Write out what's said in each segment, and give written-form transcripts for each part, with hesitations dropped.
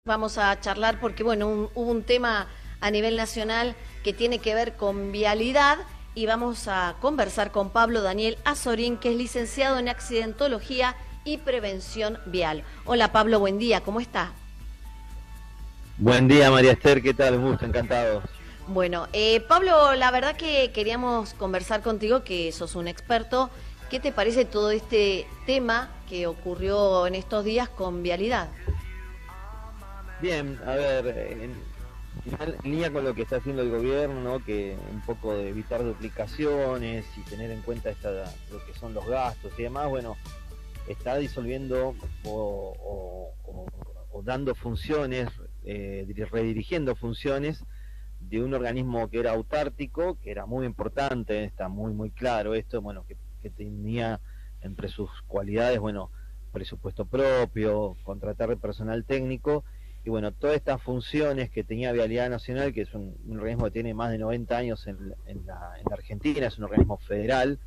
Vamos a charlar porque, bueno, hubo un tema a nivel nacional que tiene que ver con vialidad y vamos a conversar con Pablo Daniel Azorín, que es licenciado en accidentología y prevención vial. Hola Pablo, buen día, ¿cómo está? Buen día, María Esther, ¿qué tal? Un gusto, encantado. Bueno, Pablo, la verdad que queríamos conversar contigo, que sos un experto. ¿Qué te parece todo este tema que ocurrió en estos días con vialidad? Bien, a ver, en línea con lo que está haciendo el gobierno, ¿no? Que un poco de evitar duplicaciones y tener en cuenta lo que son los gastos y demás, bueno, está disolviendo o dando funciones, redirigiendo funciones de un organismo que era autártico, que era muy importante, está muy claro esto, bueno, que tenía entre sus cualidades, bueno, presupuesto propio, contratar personal técnico, y bueno, todas estas funciones que tenía Vialidad Nacional, que es un organismo que tiene más de 90 años en la Argentina, es un organismo federal,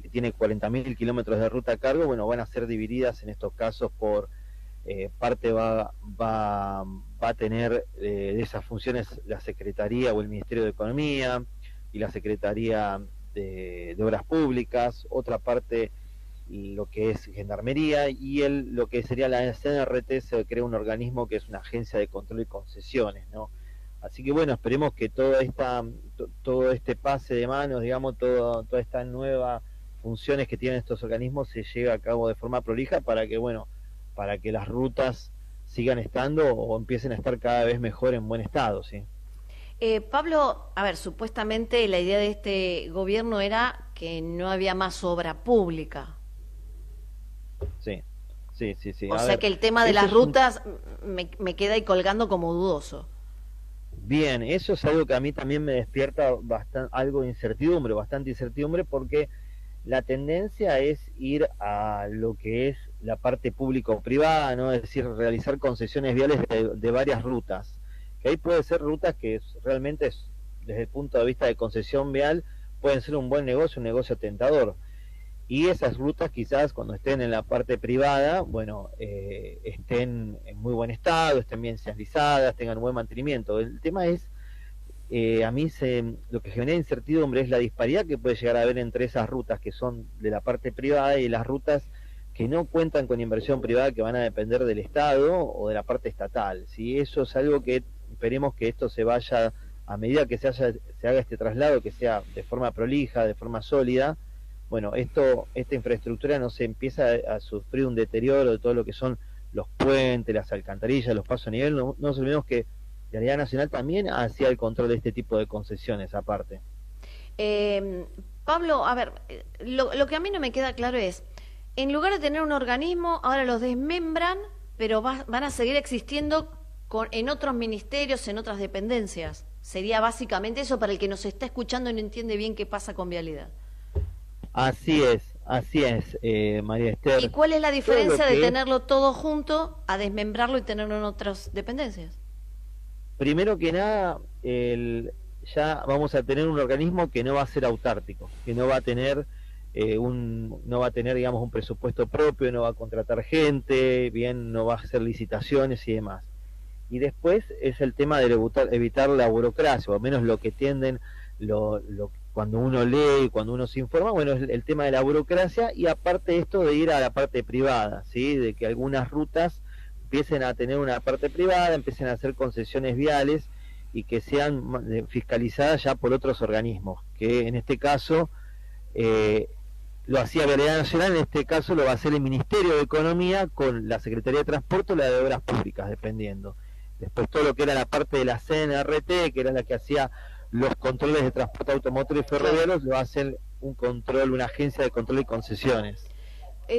que tiene 40.000 kilómetros de ruta a cargo, bueno, van a ser divididas en estos casos por parte va a tener de esas funciones la Secretaría o el Ministerio de Economía y la Secretaría de Obras Públicas, otra parte lo que es Gendarmería y lo que sería la CNRT. Se crea un organismo que es una agencia de control y concesiones, ¿no? Así que bueno, esperemos que todo este pase de manos, digamos, toda esta nueva funciones que tienen estos organismos se lleve a cabo de forma prolija para que las rutas sigan estando o empiecen a estar cada vez mejor en buen estado, ¿sí? Pablo, a ver, supuestamente la idea de este gobierno era que no había más obra pública. Sí, sí. O A sea ver, que el tema de eso las es un... rutas me queda ahí colgando como dudoso. Bien, eso es algo que a mí también me despierta algo de incertidumbre, bastante incertidumbre, porque la tendencia es ir a lo que es la parte público-privada, ¿no? Es decir, realizar concesiones viales de varias rutas, que ahí puede ser rutas que realmente, desde el punto de vista de concesión vial, pueden ser un buen negocio, un negocio tentador. Y esas rutas quizás cuando estén en la parte privada, bueno, estén en muy buen estado, estén bien señalizadas, tengan buen mantenimiento. El tema es, lo que genera incertidumbre es la disparidad que puede llegar a haber entre esas rutas que son de la parte privada y las rutas que no cuentan con inversión privada, que van a depender del Estado o de la parte estatal. ¿Sí? Eso es algo que esperemos que esto se vaya, a medida que se haga este traslado, que sea de forma prolija, de forma sólida. Bueno, esta infraestructura no se empieza a sufrir un deterioro de todo lo que son los puentes, las alcantarillas, los pasos a nivel. No nos olvidemos que la Vialidad Nacional también hacía el control de este tipo de concesiones aparte. Eh, Pablo, a ver, lo que a mí no me queda claro es, en lugar de tener un organismo, ahora los desmembran, pero van a seguir existiendo en otros ministerios, en otras dependencias. Sería básicamente eso para el que nos está escuchando y no entiende bien qué pasa con vialidad. Así es, María ¿Y Esther. cuál es la Todo lo diferencia de que es, tenerlo todo junto a desmembrarlo y tenerlo en otras dependencias? primero que nada, ya vamos a tener un organismo que no va a ser autártico, que no va a tener no va a tener, digamos, un presupuesto propio, no va a contratar gente, bien, no va a hacer licitaciones y demás. Y después es el tema de evitar la burocracia, o al menos lo que tienden, cuando uno lee, cuando uno se informa, bueno, es el tema de la burocracia, y aparte esto de ir a la parte privada, ¿sí? De que algunas rutas empiecen a tener una parte privada, empiecen a hacer concesiones viales y que sean fiscalizadas ya por otros organismos, que en este caso lo hacía Vialidad Nacional, en este caso lo va a hacer el Ministerio de Economía con la Secretaría de Transporte o la de Obras Públicas, dependiendo. Después todo lo que era la parte de la CNRT, que era la que hacía los controles de transporte automotor y Claro. ferroviarios, lo hace una agencia de control y concesiones.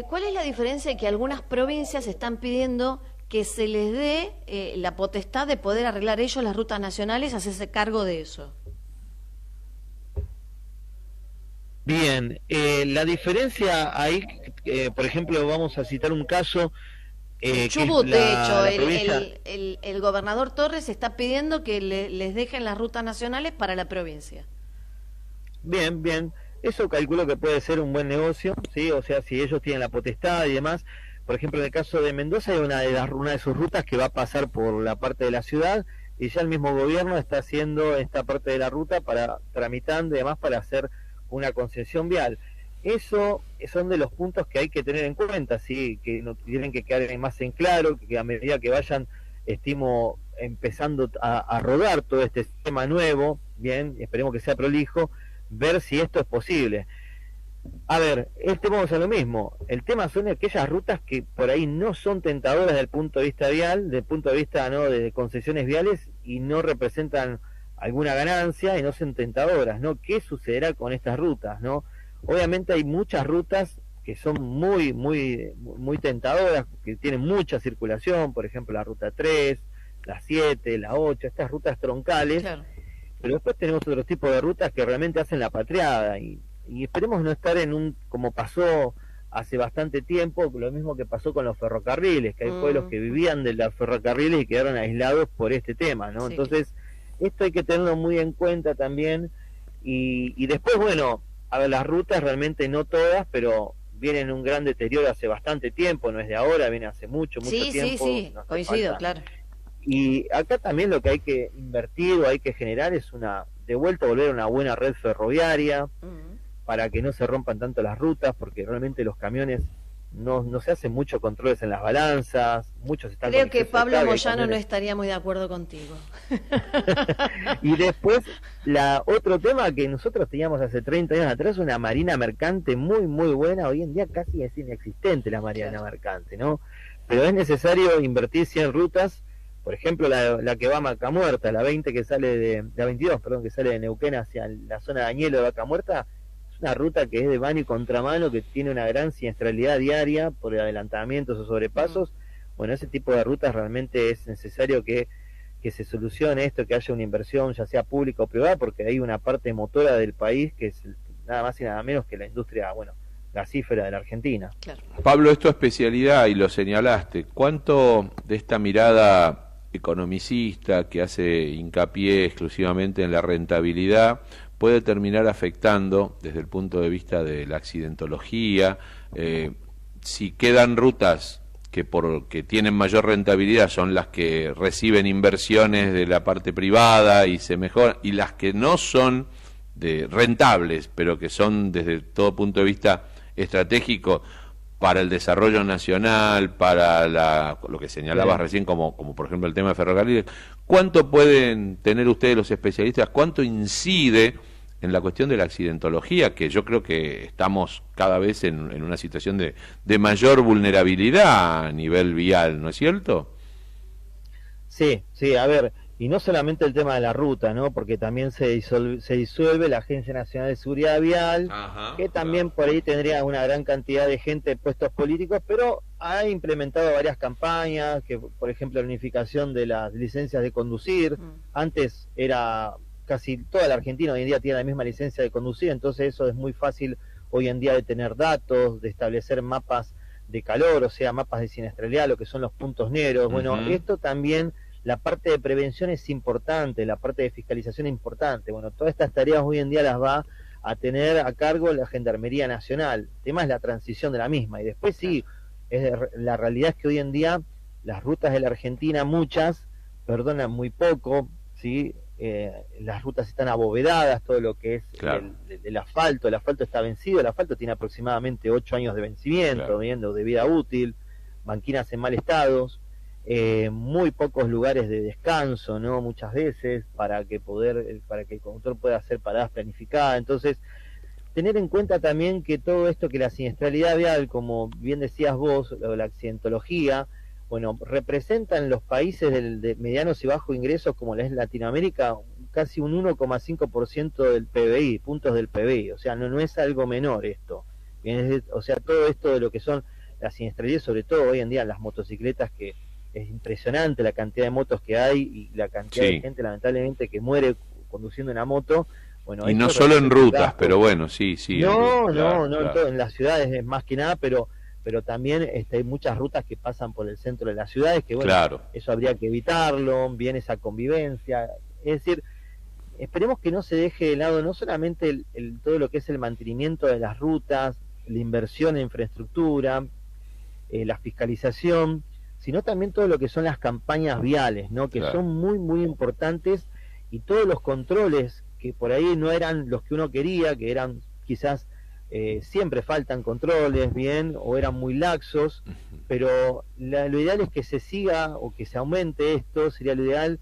¿Cuál es la diferencia de que algunas provincias están pidiendo que se les dé la potestad de poder arreglar ellos las rutas nacionales, hacerse cargo de eso? Bien, la diferencia ahí, por ejemplo, vamos a citar un caso En que es Chubut, de hecho, la provincia. el gobernador Torres está pidiendo que les dejen las rutas nacionales para la provincia. Bien, eso calculo que puede ser un buen negocio, ¿sí? O sea, si ellos tienen la potestad y demás. por ejemplo, en el caso de Mendoza hay una de sus rutas que va a pasar por la parte de la ciudad, y ya el mismo gobierno está haciendo esta parte de la ruta tramitando y demás para hacer una concesión vial. Eso son de los puntos que hay que tener en cuenta, ¿sí? Que no tienen que quedar más en claro, que a medida que vayan, estimo, empezando a rodar todo este sistema nuevo, bien, esperemos que sea prolijo, ver si esto es posible. A ver, vamos a lo mismo, el tema son aquellas rutas que por ahí no son tentadoras desde el punto de vista vial, desde el punto de vista, ¿no?, de concesiones viales, y no representan alguna ganancia y no son tentadoras, ¿no? ¿Qué sucederá con estas rutas, no? Obviamente hay muchas rutas que son muy tentadoras, que tienen mucha circulación, por ejemplo la ruta 3, la 7, la 8, estas rutas troncales, claro. Pero después tenemos otro tipo de rutas que realmente hacen la patriada, y esperemos no estar como pasó hace bastante tiempo, lo mismo que pasó con los ferrocarriles, que hay pueblos que vivían de los ferrocarriles y quedaron aislados por este tema, ¿no? Sí. Entonces, esto hay que tenerlo muy en cuenta también, y después, bueno, a ver, las rutas realmente no todas, pero vienen en un gran deterioro hace bastante tiempo, no es de ahora, viene hace mucho tiempo. Sí, coincido, claro. Y acá también lo que hay que invertir o hay que generar es de vuelta volver a una buena red ferroviaria, para que no se rompan tanto las rutas, porque realmente los camiones no se hacen muchos controles en las balanzas, muchos están... Creo que Pablo Moyano no estaría muy de acuerdo contigo. Y después, otro tema que nosotros teníamos hace 30 años atrás, una marina mercante muy buena, hoy en día casi es inexistente la marina mercante, ¿no? Pero es necesario invertir 100 rutas, por ejemplo la que va a Vaca Muerta, la 20 que sale la 22, perdón, que sale de Neuquén hacia la zona de Añelo de Vaca Muerta, una ruta que es de mano y contramano, que tiene una gran siniestralidad diaria por adelantamientos o sobrepasos. Bueno, ese tipo de rutas realmente es necesario que se solucione esto, que haya una inversión, ya sea pública o privada, porque hay una parte motora del país que es nada más y nada menos que la industria, gasífera de la Argentina. Claro. Pablo, es tu especialidad y lo señalaste. ¿Cuánto de esta mirada economicista que hace hincapié exclusivamente en la rentabilidad puede terminar afectando desde el punto de vista de la accidentología? Si quedan rutas que tienen mayor rentabilidad son las que reciben inversiones de la parte privada y se mejoran, y las que no son rentables, pero que son desde todo punto de vista estratégico para el desarrollo nacional, para lo que señalabas recién, como por ejemplo el tema de ferrocarriles. ¿Cuánto pueden tener ustedes los especialistas? ¿Cuánto incide en la cuestión de la accidentología, que yo creo que estamos cada vez en una situación de mayor vulnerabilidad a nivel vial, ¿no es cierto? Sí, a ver, y no solamente el tema de la ruta, ¿no? Porque también se disuelve la Agencia Nacional de Seguridad Vial, que también por ahí tendría una gran cantidad de gente, puestos políticos, pero ha implementado varias campañas, que por ejemplo la unificación de las licencias de conducir, antes era... Casi toda la Argentina hoy en día tiene la misma licencia de conducir, entonces eso es muy fácil hoy en día de tener datos, de establecer mapas de calor, o sea, mapas de siniestralidad, lo que son los puntos negros. Bueno, esto también, la parte de prevención es importante, la parte de fiscalización es importante. Bueno, todas estas tareas hoy en día las va a tener a cargo la Gendarmería Nacional. El tema es la transición de la misma, y después sí, la realidad es que hoy en día las rutas de la Argentina, muchas, perdonan muy poco, ¿sí? Las rutas están abovedadas, todo lo que es el asfalto está vencido, el asfalto tiene aproximadamente 8 años de vencimiento, viendo de vida útil, banquinas en mal estado, muy pocos lugares de descanso, ¿no? Muchas veces para que el conductor pueda hacer paradas planificadas. Entonces, tener en cuenta también que todo esto, que la siniestralidad vial, como bien decías vos, la accidentología, bueno, representan los países de medianos y bajos ingresos, como es Latinoamérica, casi un 1,5% del PBI, puntos del PBI, o sea, no es algo menor esto. O sea, todo esto de lo que son las siniestralidades, sobre todo hoy en día las motocicletas, que es impresionante la cantidad de motos que hay y la cantidad de gente, lamentablemente, que muere conduciendo una moto. Bueno, y no solo en rutas, pero bueno, sí. En las ciudades es más que nada, pero también hay muchas rutas que pasan por el centro de las ciudades, que bueno, eso habría que evitarlo, viene esa convivencia. Es decir, esperemos que no se deje de lado no solamente todo lo que es el mantenimiento de las rutas, la inversión en infraestructura, la fiscalización, sino también todo lo que son las campañas viales, ¿no? Que Claro. son muy, muy importantes, y todos los controles que por ahí no eran los que uno quería, que eran quizás siempre faltan controles, bien, o eran muy laxos, pero lo ideal es que se siga o que se aumente esto, sería lo ideal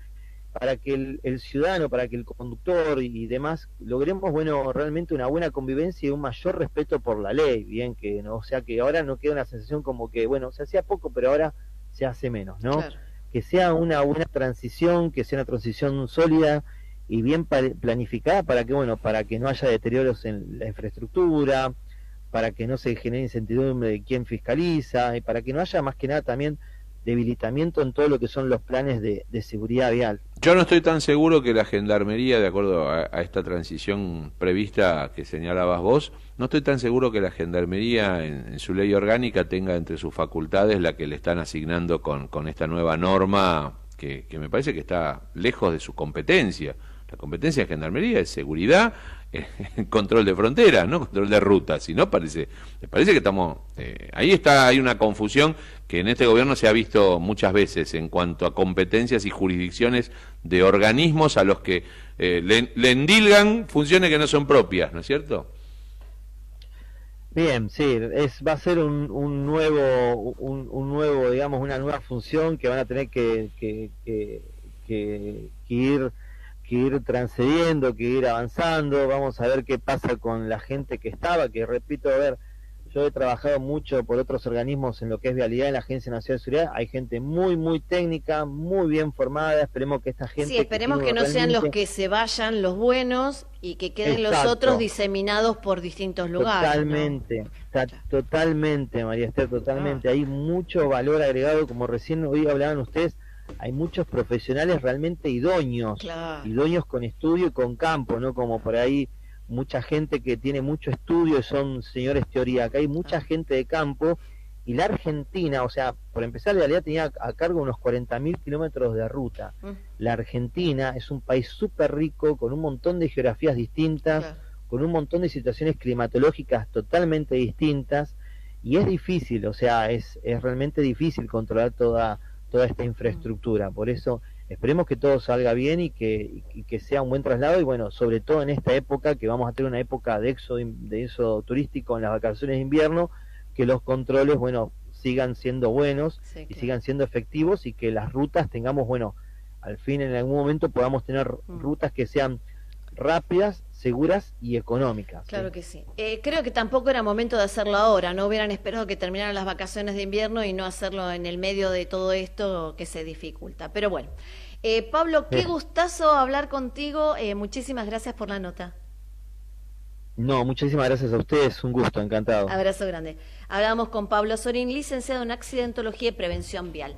para que el ciudadano, para que el conductor y demás logremos, bueno, realmente una buena convivencia y un mayor respeto por la ley, bien, que no, o sea, que ahora no queda una sensación como que, bueno, se hacía poco, pero ahora se hace menos, ¿no? Claro. Que sea una buena transición, que sea una transición sólida y bien planificada para que, bueno, para que no haya deterioros en la infraestructura, para que no se genere incertidumbre de quién fiscaliza, y para que no haya más que nada también debilitamiento en todo lo que son los planes de seguridad vial. Yo no estoy tan seguro que la Gendarmería, de acuerdo a esta transición prevista que señalabas vos, no estoy tan seguro que la Gendarmería en su ley orgánica tenga entre sus facultades la que le están asignando con esta nueva norma que me parece que está lejos de su competencia. La competencia de Gendarmería es seguridad, control de fronteras, no control de rutas. Y no me parece que estamos hay una confusión que en este gobierno se ha visto muchas veces en cuanto a competencias y jurisdicciones de organismos a los que le endilgan funciones que no son propias, ¿no es cierto? Bien, sí, va a ser un nuevo, digamos, una nueva función que van a tener que ir transcediendo, que ir avanzando. Vamos a ver qué pasa con la gente que estaba, que repito, a ver, yo he trabajado mucho por otros organismos en lo que es vialidad en la Agencia Nacional de Seguridad. Hay gente muy, muy técnica, muy bien formada. Esperemos que esta gente... Sí, esperemos que no sean los que se vayan los buenos y que queden los otros diseminados por distintos lugares. Totalmente, ¿no? Totalmente, María Esther, totalmente. Hay mucho valor agregado, como recién hoy hablaban ustedes. Hay muchos profesionales realmente idóneos, idóneos con estudio y con campo, ¿no? Como por ahí mucha gente que tiene mucho estudio y son señores teoría. Acá hay mucha gente de campo, y la Argentina, o sea, por empezar, la realidad tenía a cargo unos 40.000 kilómetros de ruta. La Argentina es un país súper rico, con un montón de geografías distintas, con un montón de situaciones climatológicas totalmente distintas, y es difícil, o sea, es realmente difícil controlar toda esta infraestructura. Por eso esperemos que todo salga bien y que sea un buen traslado, y bueno, sobre todo en esta época, que vamos a tener una época de éxodo turístico en las vacaciones de invierno, que los controles, bueno, sigan siendo buenos, y sigan siendo efectivos, y que las rutas tengamos, bueno, al fin en algún momento podamos tener rutas que sean rápidas, seguras y económicas. Claro que sí. Creo que tampoco era momento de hacerlo ahora, no hubieran esperado que terminaran las vacaciones de invierno y no hacerlo en el medio de todo esto que se dificulta. Pero bueno, Pablo, qué gustazo hablar contigo, muchísimas gracias por la nota. No, muchísimas gracias a ustedes, un gusto, encantado. Abrazo grande. Hablábamos con Pablo Sorín, licenciado en Accidentología y Prevención Vial.